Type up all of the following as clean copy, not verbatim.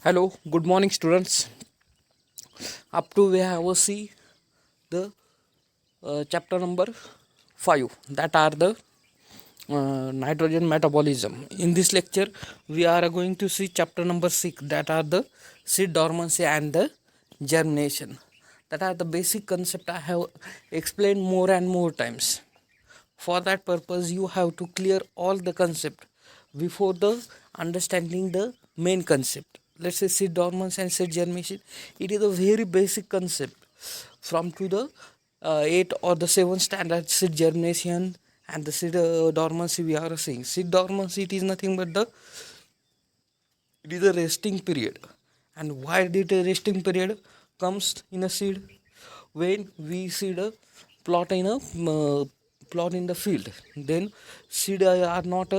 Hello, good morning, students. Up to we have see the chapter number 5, that are the nitrogen metabolism. In this lecture, we are going to see chapter number 6, that are the seed dormancy and the germination. That are the basic concept I have explained more and more times. For that purpose, you have to clear all the concept before the understanding the main concept. Let's say seed dormancy and seed germination. It is a very basic concept from to the 8 or the 7 standard seed germination and the seed dormancy we are seeing. Seed dormancy, it is nothing but it is a resting period. And why did a resting period comes in a seed? When we seed a plot in a plot in the field, then seed are not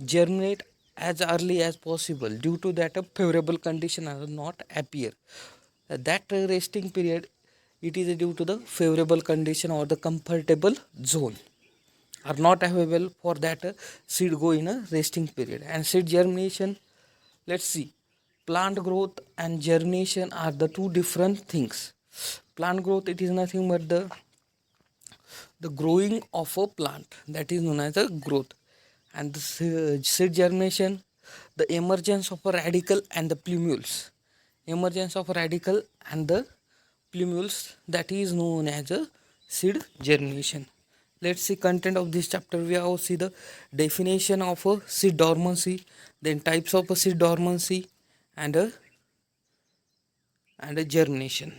germinate as early as possible. Due to that, a favorable condition are not appear. That resting period, it is due to the favorable condition or the comfortable zone are not available. For that, seed go in a resting period. And seed germination, let's see, plant growth and germination are the two different things. Plant growth, it is nothing but the growing of a plant, that is known as a growth. And the seed germination, the emergence of a radical and the plumules. Emergence of a radical and the plumules, that is known as a seed germination. Let's see content of this chapter. We have see the definition of a seed dormancy, then types of a seed dormancy, and a germination.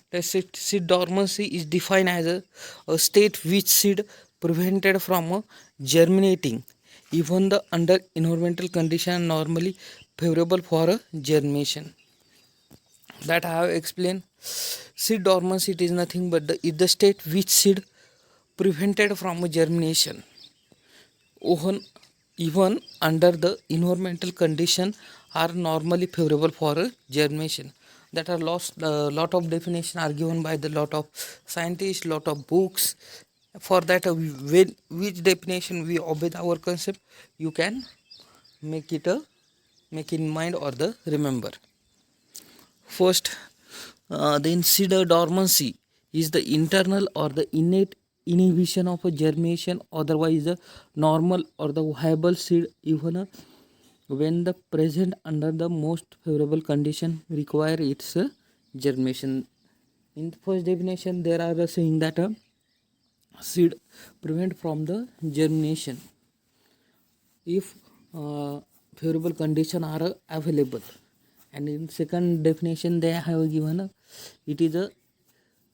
The seed dormancy is defined as a state which seed prevented from germinating, even the under environmental condition normally favorable for a germination. That I have explained. Seed dormancy, it is nothing but the state which seed prevented from germination, even under the environmental condition are normally favorable for germination. That are lost, lot of definition are given by the lot of scientists, lot of books. For that, which definition we obey our concept, you can make it make in mind or the remember. First, the insider dormancy is the internal or the innate inhibition of a germination, otherwise the normal or the viable seed, even when the present under the most favorable condition require its germination. In the first definition, there are saying that a seed prevent from the germination if favorable condition are available. And in second definition, they have given it is a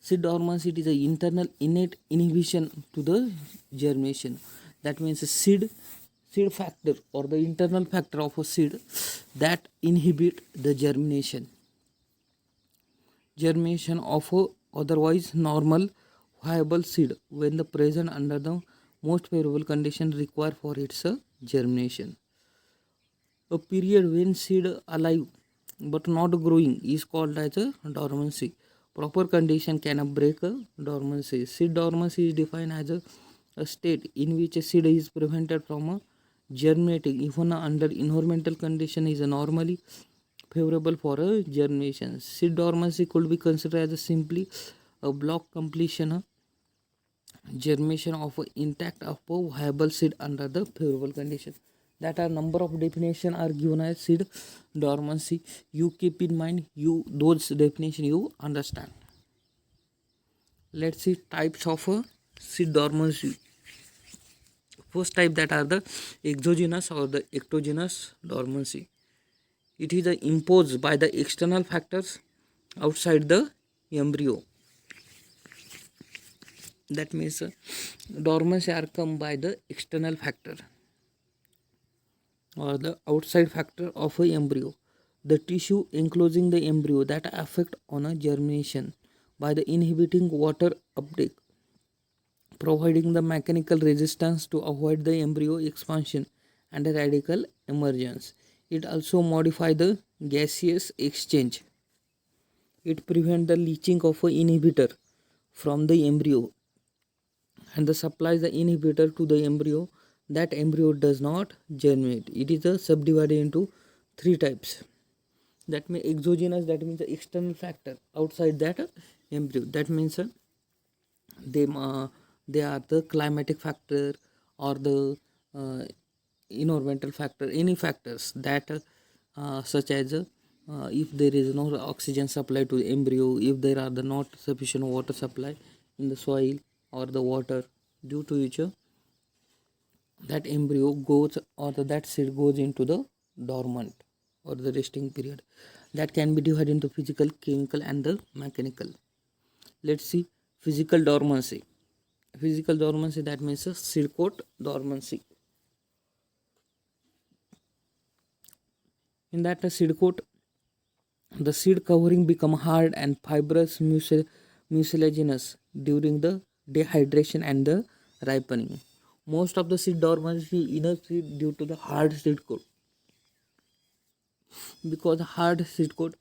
seed dormancy, it is a internal innate inhibition to the germination. That means a seed factor or the internal factor of a seed that inhibit the germination of a otherwise normal viable seed when the present under the most favorable condition required for its germination. A period when seed alive but not growing is called as a dormancy. Proper condition can break a dormancy. Seed dormancy is defined as a state in which a seed is prevented from germinating, even under environmental condition is normally favorable for a germination. Seed dormancy could be considered as simply a block completion germination of intact of a viable seed under the favorable condition. That are number of definition are given as seed dormancy. You keep in mind, you those definition you understand. Let's see types of seed dormancy. First type, that are the exogenous or the ectogenous dormancy. It is imposed by the external factors outside the embryo. That means dormancy are come by the external factor or the outside factor of a embryo. The tissue enclosing the embryo that affect on a germination by the inhibiting water uptake, providing the mechanical resistance to avoid the embryo expansion and a radical emergence. It also modify the gaseous exchange. It prevent the leaching of a inhibitor from the embryo and the supplies the inhibitor to the embryo that embryo does not germinate. It is subdivided into three types. That means exogenous, that means the external factor outside that embryo. That means they they are the climatic factor or the environmental factor, any factors that such as if there is no oxygen supply to the embryo, if there are the not sufficient water supply in the soil or the water, due to which that embryo goes or that seed goes into the dormant or the resting period. That can be divided into physical, chemical and the mechanical. Let's see physical dormancy. Physical dormancy, that means a seed coat dormancy. In that seed coat, the seed covering become hard and fibrous mucilaginous during the dehydration and the ripening. Most of the seed dormancy in a seed due to the hard seed coat, because hard seed coat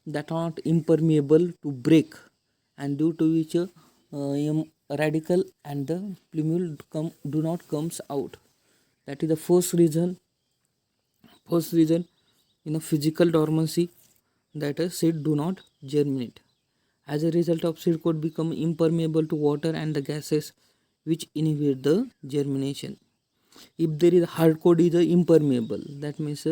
that are not impermeable to break, and due to which radical and the plumule do not comes out. That is the first reason. First reason in a physical dormancy, that a seed do not germinate. As a result of seed coat become impermeable to water and the gases which inhibit the germination. If there is hard coat is impermeable, that means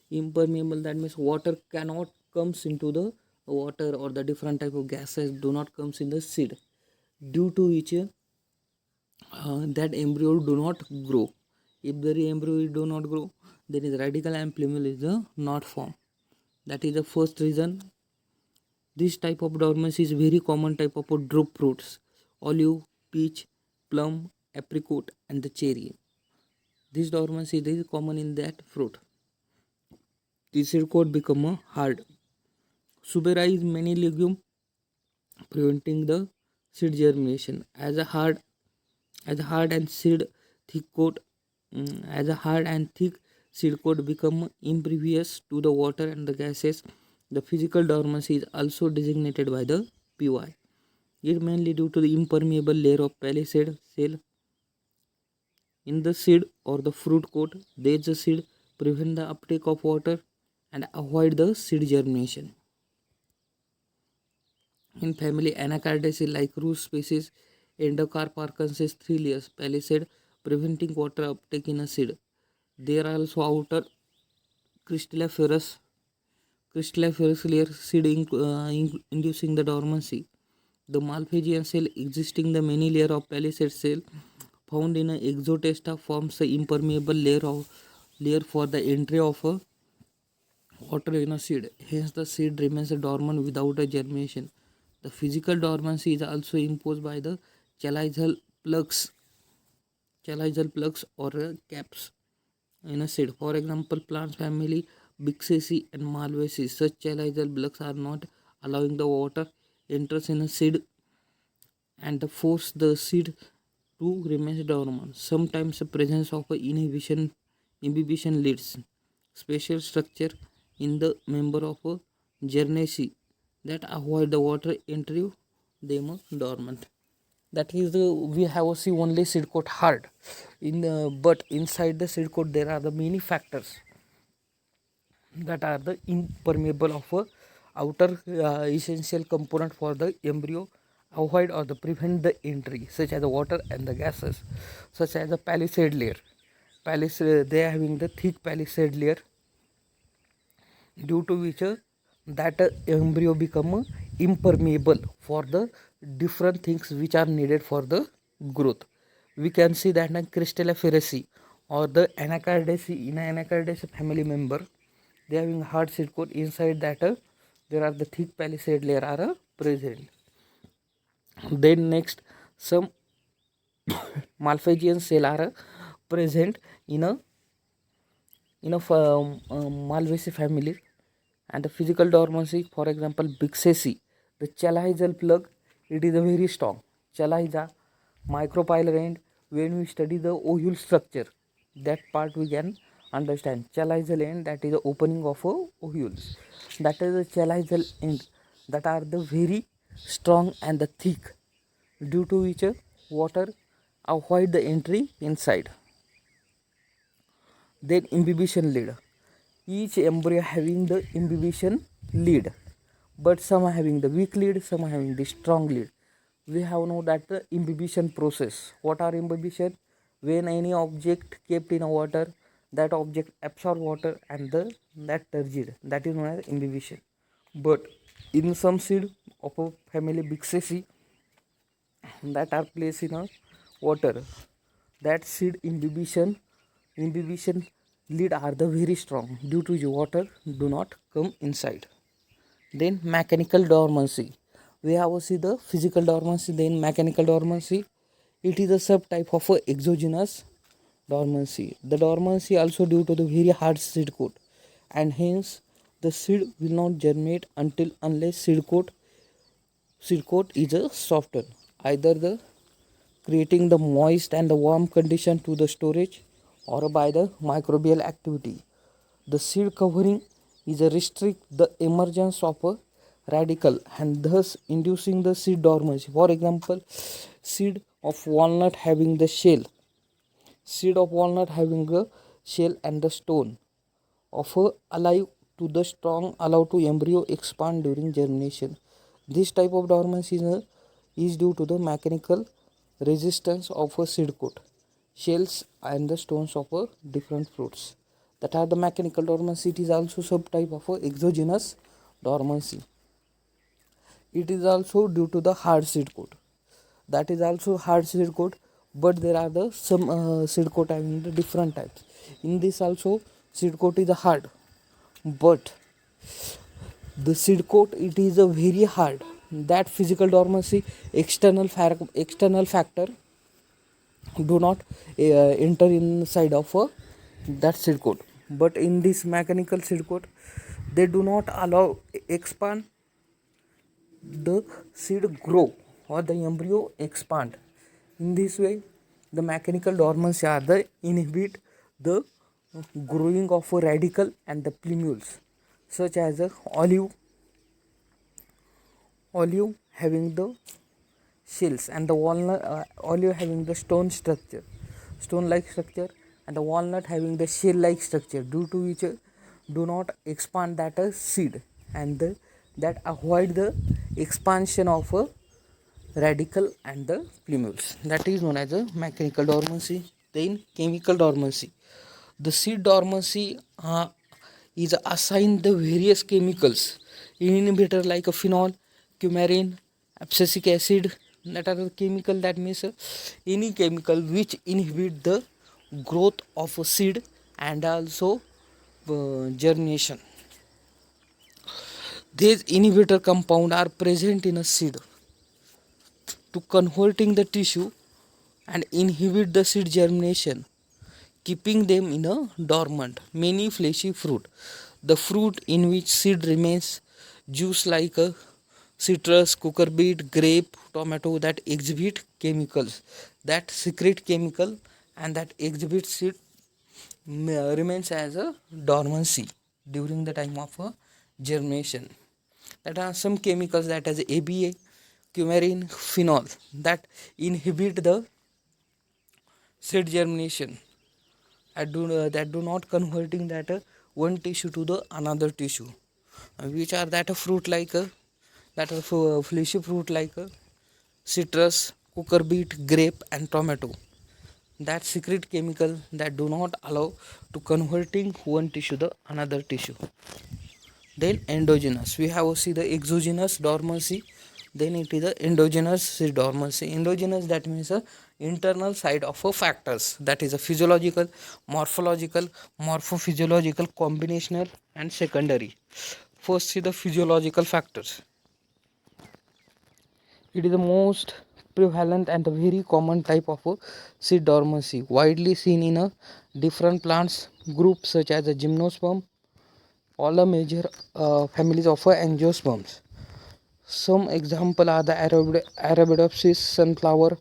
impermeable, that means water cannot comes into the water or the different type of gases do not comes in the seed, due to which that embryo do not grow. If the embryo do not grow, then is radical and plumule is not formed. That is the first reason. This type of dormancy is very common type of drupe fruits: olive, peach, plum, apricot, and the cherry. This dormancy is common in that fruit. The seed coat become hard. Suberize many legume, preventing the seed germination. As a hard and seed thick coat, as a hard and thick seed coat become impervious to the water and the gases, the physical dormancy is also designated by the PY. It mainly due to the impermeable layer of palisade cell in the seed or the fruit coat. They the seed prevent the uptake of water and avoid the seed germination. In family Anacardiaceae, like root species Endocarp arkansas 3 layers palisade preventing water uptake in a seed. There are also outer crystalliferous layer seed inducing the dormancy. The Malpighian cell existing the many layer of palisade cell found in a exotesta forms the impermeable layer for the entry of a water in a seed. Hence the seed remains dormant without a germination. The physical dormancy is also imposed by the chalical plugs or caps in a seed. For example, plants family Bixiaceae and Malvaceae. Such chalical plugs are not allowing the water enters in a seed and force the seed to remain dormant. Sometimes the presence of a inhibition leads special structure in the member of a Gernaceae that avoid the water entry them dormant. That is we have see only seed coat hard but inside the seed coat there are the many factors that are the impermeable of a outer essential component for the embryo avoid or the prevent the entry, such as the water and the gases, such as the palisade layer. Palisade, they are having the thick palisade layer, due to which that embryo become impermeable for the different things which are needed for the growth. We can see that in Crystalliferaceae or the Anacardiaceae, in Anacardiaceae family member, they having hard seed coat. Inside that there are the thick palisade layer are present. Then next, some Malpighian cell are present in a Malvaceae family. And the physical dormancy, for example, Bixiaceae, the chalical plug, it is a very strong. Chaliza, micropyle end, when we study the ovule structure, that part we can understand. Chalical end, that is the opening of ovules. That is the chalical end, that are the very strong and the thick, due to which water avoid the entry inside. Then imbibition lead. Each embryo having the imbibition lead, but some are having the weak lead, some are having the strong lead. We have know that the imbibition process. What are imbibition? When any object kept in a water, that object absorb water and that turgid. That is known as imbibition. But in some seed of a family Bixiaceae that are placed in a water, that seed imbibition lead are the very strong due to the water do not come inside. Then mechanical dormancy. We have see the physical dormancy, then mechanical dormancy. It is a subtype of a exogenous dormancy. The dormancy also due to the very hard seed coat, and hence the seed will not germinate until unless seed coat is a softened, either the creating the moist and the warm condition to the storage or by the microbial activity. The seed covering is a restrict the emergence of a radical and thus inducing the seed dormancy. For example, seed of walnut having the shell, seed of walnut having a shell and the stone of a alive to the strong allow to embryo expand during germination. This type of dormancy is due to the mechanical resistance of a seed coat, shells and the stones of a different fruits. That are the mechanical dormancy. It is also subtype of a exogenous dormancy. It is also due to the hard seed coat. That is also hard seed coat, but there are the some seed coat having the different types. In this also seed coat is hard, but the seed coat it is a very hard. That physical dormancy external factor do not enter inside of that seed coat, but in this mechanical seed coat they do not allow expand the seed grow or the embryo expand. In this way the mechanical dormancy are the inhibit the growing of a radicle and the plumules such as a olive having the shells and the walnut olive having the stone like structure, and the walnut having the shell like structure, due to which do not expand that seed, and that avoid the expansion of a radicle and the plumules. That is known as a mechanical dormancy. Then chemical dormancy. The seed dormancy is assigned the various chemicals inhibitor like a phenol, coumarin, abscisic acid. That are the chemical, that means any chemical which inhibit the growth of a seed and also germination. These inhibitor compound are present in a seed to converting the tissue and inhibit the seed germination, keeping them in a dormant. Many fleshy fruit, the fruit in which seed remains juice like a citrus, cucurbit, grape, tomato, that exhibit chemicals, that secrete chemical and that exhibit seed remains as a dormancy during the time of germination. That are some chemicals that as ABA, coumarin, phenol, that inhibit the seed germination that do not converting that one tissue to the another tissue, which are that a fruit like that are fleshy fruit like citrus, cucurbit, grape and tomato, that secret chemical that do not allow to converting one tissue to another tissue. Then endogenous, we have see the exogenous dormancy, then it is the endogenous dormancy. Endogenous, that means a internal side of a factors, that is a physiological, morphological, morphophysiological, combinational and secondary. First see the physiological factors. It is the most prevalent and a very common type of a seed dormancy, widely seen in a different plants groups such as a gymnosperm, all the major families of angiosperms. Some example are the Arabidopsis, sunflower,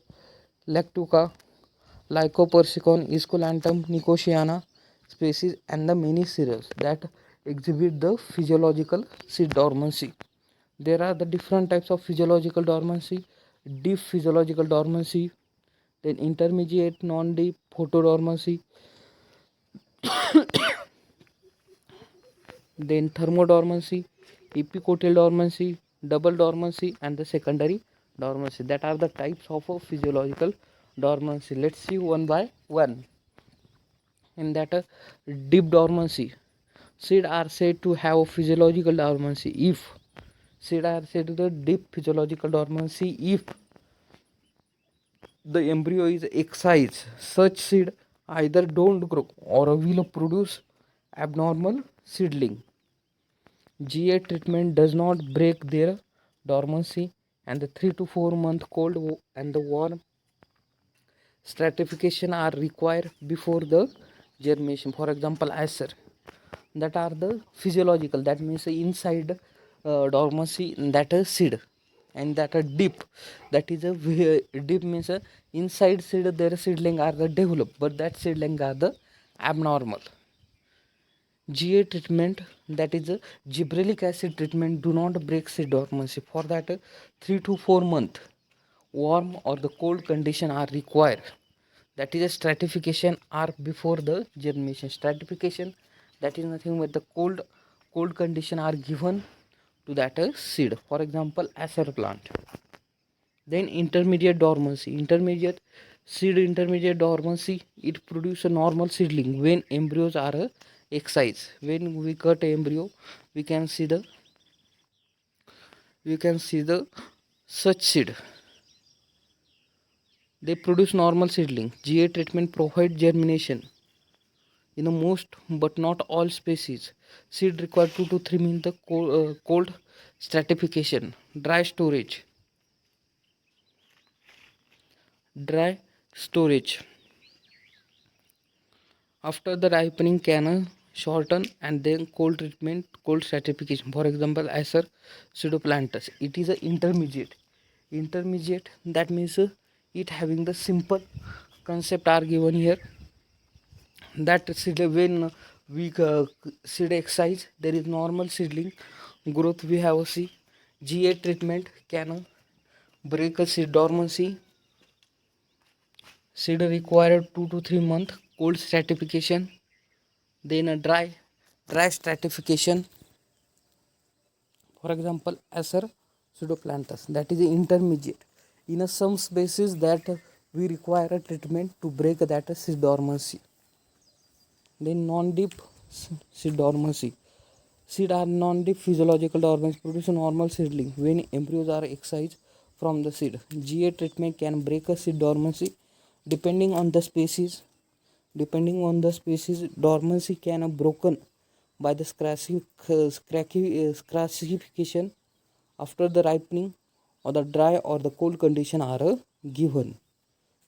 Lactuca, Lycopersicon, Esculentum, Nicotiana species, and the many cereals that exhibit the physiological seed dormancy. There are the different types of physiological dormancy: deep physiological dormancy, then intermediate, non-deep, photodormancy, then thermodormancy, epicotyl dormancy, double dormancy, and the secondary dormancy. That are the types of physiological dormancy. Let's see one by one. In that, deep dormancy, seed are said to have a physiological dormancy if seed are said to the deep physiological dormancy if the embryo is excised. Such seed either don't grow or will produce abnormal seedling. GA treatment does not break their dormancy, and the 3 to 4 month cold and the warm stratification are required before the germination. For example, acer, that are the physiological, that means inside dormancy, that is seed, and that a deep, that is a deep means inside seed their seedling are the developed, but that seedling are the abnormal. GA treatment, that is a gibberellic acid treatment, do not break seed dormancy. For that 3 to 4 month warm or the cold condition are required. That is a stratification are before the germination. Stratification, that is nothing but the cold condition are given to that seed. For example, acer plant. Then intermediate dormancy. Intermediate dormancy, it produces a normal seedling when embryos are excised. When we cut embryo, we can see the such seed. They produce normal seedling. GA treatment provides germination in the most but not all species. Seed require 2 to 3 minutes cold stratification. Dry storage after the ripening can shorten, and then cold treatment, cold stratification. For example, acer pseudoplantus, it is a intermediate, that means it having the simple concept are given here, that seed when we seed excise there is normal seedling growth we have a see. GA treatment can break a seed dormancy. Seed required 2 to 3 month cold stratification, then a dry stratification. For example, acer pseudoplantus, that is intermediate. In some species that we require a treatment to break that seed dormancy. Then non-deep seed dormancy. Seed are non-deep physiological dormancy produce a normal seedling when embryos are excised from the seed. GA treatment can break a seed dormancy depending on the species. Dormancy can be broken by the scratchification after the ripening, or the dry or the cold condition are given.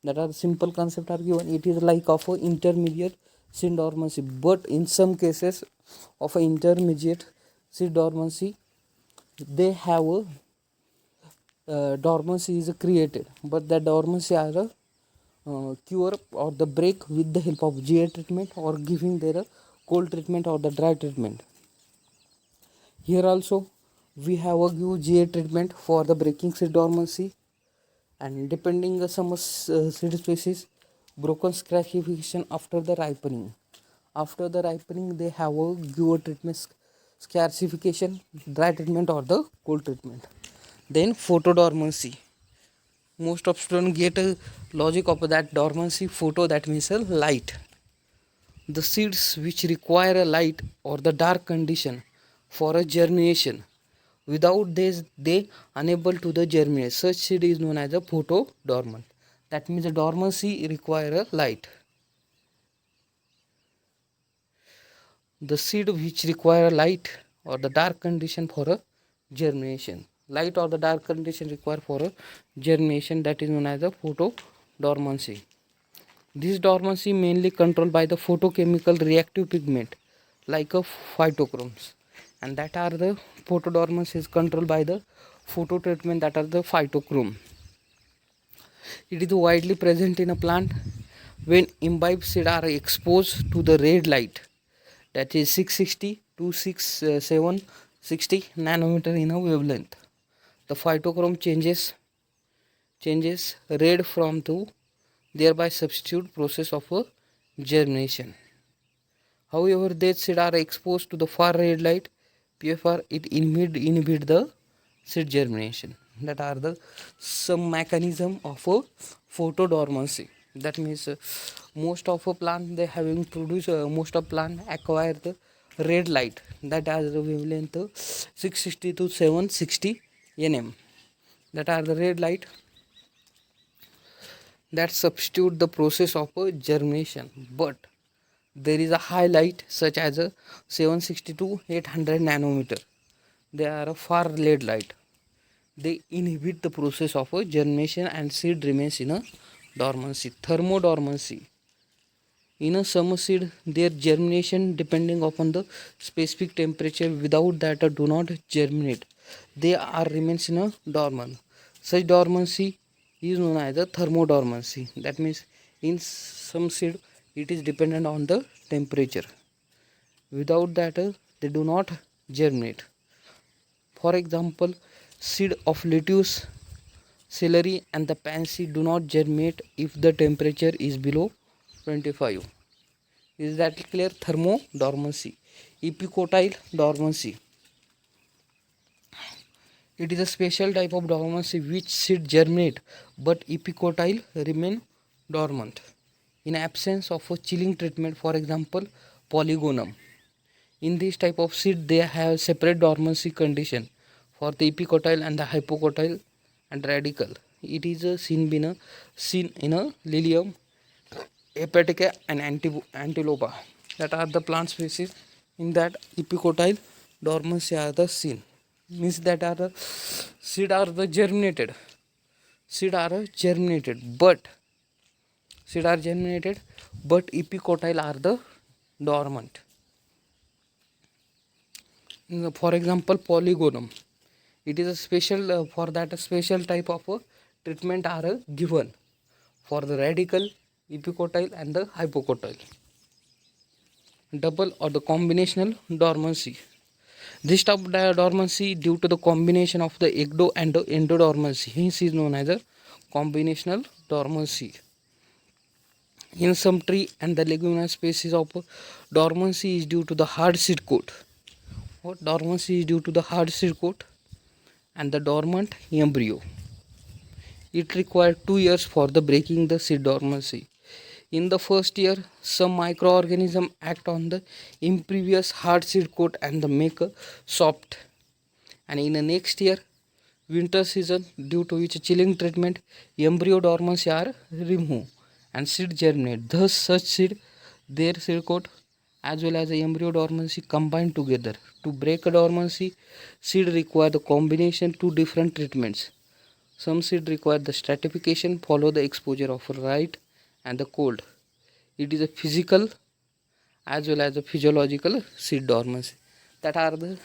That are simple concept are given. It is like of a intermediate seed dormancy, but in some cases of a intermediate seed dormancy, they have a dormancy is created, but the dormancy are cure or the break with the help of GA treatment or giving their cold treatment or the dry treatment. Here also we have a give GA treatment for the breaking seed dormancy, and depending on some seed species, broken scratchification after the ripening. After the ripening, they have a give treatment, scarification, dry treatment or the cold treatment. Then photodormancy. Most of students get a logic of that dormancy. Photo, that means a light. The seeds which require a light or the dark condition for a germination, without this they unable to the germinate. Such seed is known as a photodormant. That means the dormancy require a light. The seed which require light or the dark condition for a germination. Light or the dark condition required for a germination, that is known as a photodormancy. This dormancy mainly controlled by the photochemical reactive pigment like a phytochromes, and that are the photodormancy is controlled by the photo treatment, that are the phytochrome. It is widely present in a plant when imbibed seed are exposed to the red light, that is 660 to 760 nanometer in a wavelength. The phytochrome changes red from to thereby substitute process of a germination. However, these seeds are exposed to the far red light, PFR, it inhibit the seed germination. That are the some mechanism of a photodormancy. That means most of a plant they having produce most of plant acquire the red light that has the wavelength 660 to 760 nm. That are the red light that substitute the process of a germination, but there is a highlight such as a 760 to 800 nanometer. They are a far red light. They inhibit the process of a germination and seed remains in a dormancy, thermodormancy. In a summer seed, their germination depending upon the specific temperature. Without that, do not germinate. They are remains in a dormant. Such dormancy is known as the thermodormancy. That means in some seed it is dependent on the temperature. Without that, they do not germinate. For example, seed of lettuce, celery, and the pansy do not germinate if the temperature is below 25. Is that clear? Thermodormancy. Epicotyle dormancy. It is a special type of dormancy which seed germinate but epicotyle remain dormant in absence of a chilling treatment, for example polygonum. In this type of seed they have separate dormancy condition for the epicotyle and the hypocotyle and radical. It is a seen in a lilium, hepatica and antilopa. That are the plant species in that epicotyle dormancy are the seen. Means that are the seed are the germinated. Seed are germinated, but epicotyle are the dormant. For example, polygonum. It is a special for that a special type of treatment are given for the radical, epicotyle and the hypocotyle. Double or the combinational dormancy. This type of dormancy due to the combination of the ecto and the endodormancy. Hence is known as a combinational dormancy. In some tree and the leguminous species of dormancy is due to the hard seed coat. What dormancy is due to the hard seed coat and the dormant embryo. It required 2 years for the breaking the seed dormancy. In the first year, some microorganisms act on the impervious hard seed coat and the make soft. And in the next year, winter season, due to which chilling treatment, embryo dormancy are removed and seed germinate. Thus, such seed, their seed coat as well as the embryo dormancy combined together. To break a dormancy, seed require the combination two different treatments. Some seed require the stratification, follow the exposure of light and the cold. It is a physical as well as a physiological seed dormancy. That are the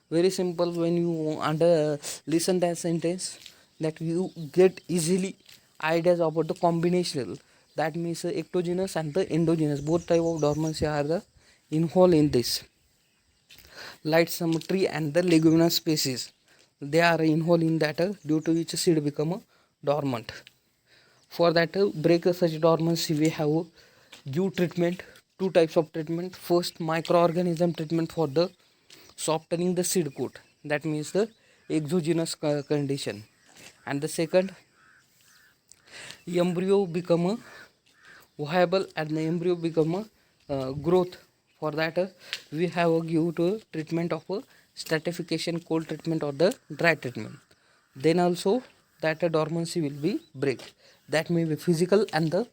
very simple. When you listen that sentence, that you get easily ideas about the combinational. That means ectogenous and the endogenous. Both type of dormancy are the involved in this. Light symmetry and the leguminous species. They are involved in that due to which seed become dormant. For that break such dormancy, we have give treatment, two types of treatment. First, microorganism treatment for the softening the seed coat. That means the exogenous condition. And the second, embryo become a viable and the embryo become a growth. For that we have a give to treatment of stratification, cold treatment or the dry treatment. Then also that dormancy will be break. That may be physical and the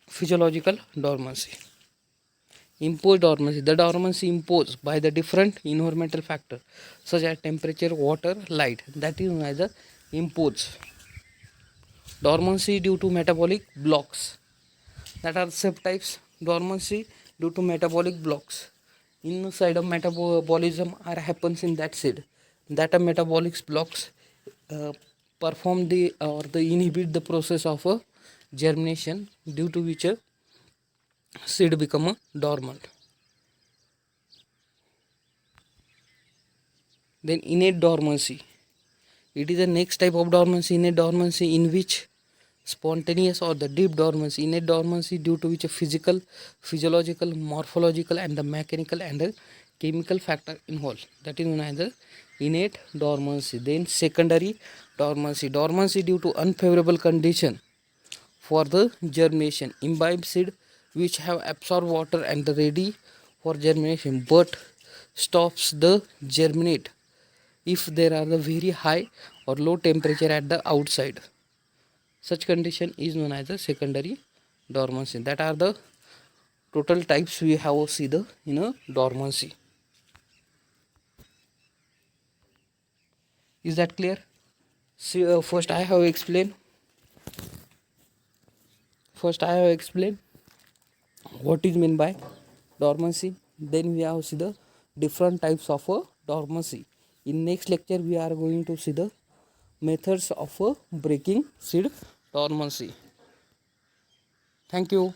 physiological dormancy. Imposed dormancy. The dormancy imposed by the different environmental factor such as temperature, water, light. That is known as the imposed. Dormancy due to metabolic blocks. That are subtypes. Dormancy due to metabolic blocks. Inside of metabolism are happens in that seed. That are metabolic blocks perform the or the inhibit the process of germination, due to which seed become dormant. Then innate dormancy. It is the next type of dormancy, innate dormancy, in which spontaneous or the deep dormancy, innate dormancy due to which a physical, physiological, morphological and the mechanical and the chemical factor involved, that is known as the innate dormancy. Then secondary dormancy, dormancy due to unfavorable condition for the germination, imbibe seed which have absorbed water and the ready for germination but stops the germinate if there are the very high or low temperature at the outside. Such condition is known as the secondary dormancy. That are the total types we have see the in a dormancy. Is that clear? See, first I have explained what is meant by dormancy. Then we have see the different types of dormancy. In next lecture we are going to see the methods of breaking seed dormancy. Thank you.